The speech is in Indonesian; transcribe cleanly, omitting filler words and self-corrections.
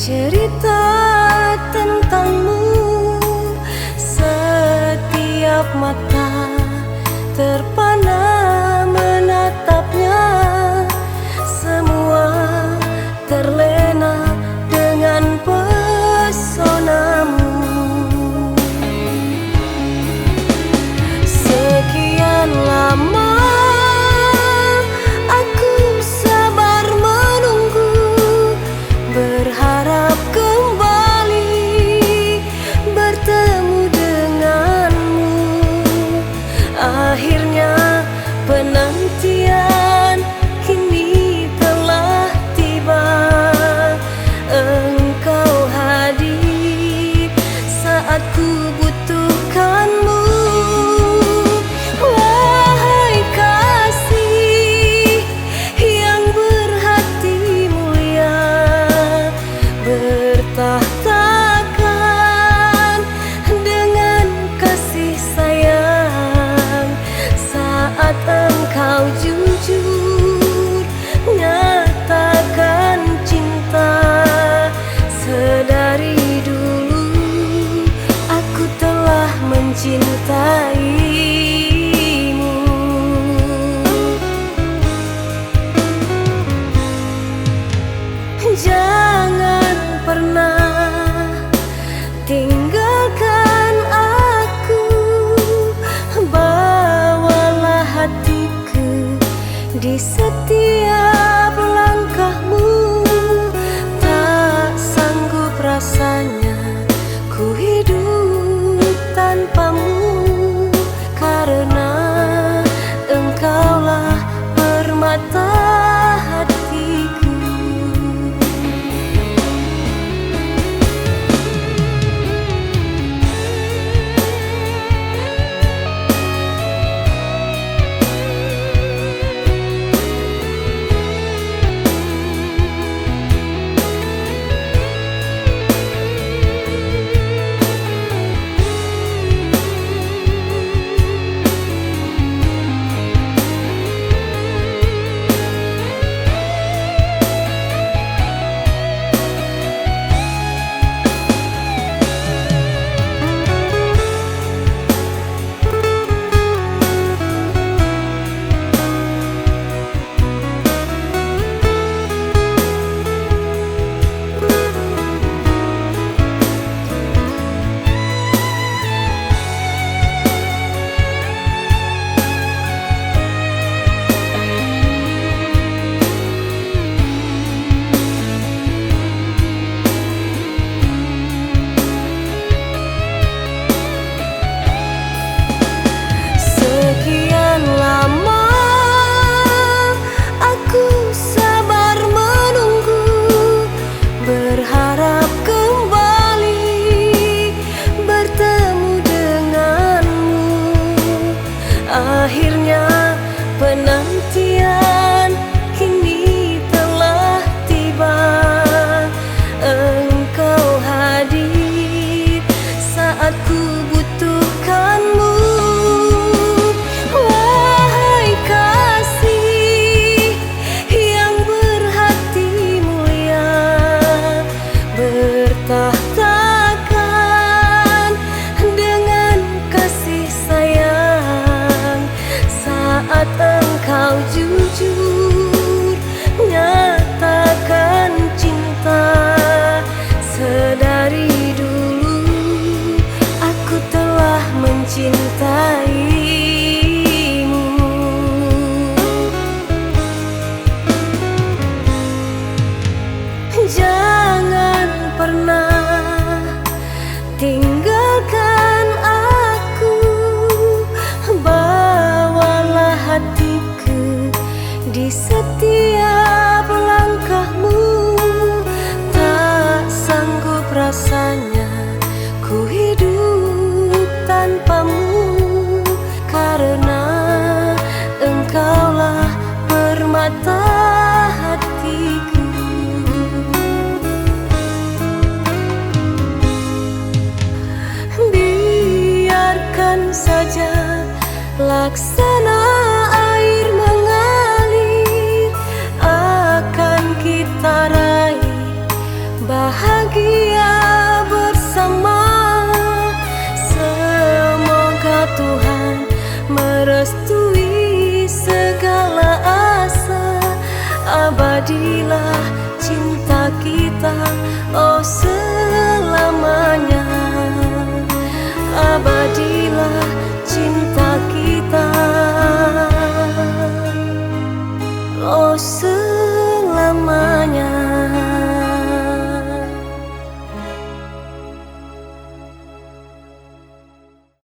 cerita tentangmu. Setiap mata terpana menatapnya, semua terlena dengan pesonamu. Sekian lama aku sabar menunggu, berharap kembali bertemu denganmu. Akhirnya penantian kini telah tiba. Engkau hadir saat ku butuhkanmu. Wahai kasih yang berhati mulia, bertahtakan dengan kasih sayang. Saat engkau jujur nyatakan cinta, sedari dulu aku telah mencintaimu. Jangan pernah tinggalkan aku, bawalah hatiku di setiap langkahmu. Tak sanggup rasanya ku hidup tanpamu, karena engkaulah permata hatiku. abadilah cinta kita, oh selamanya abadi.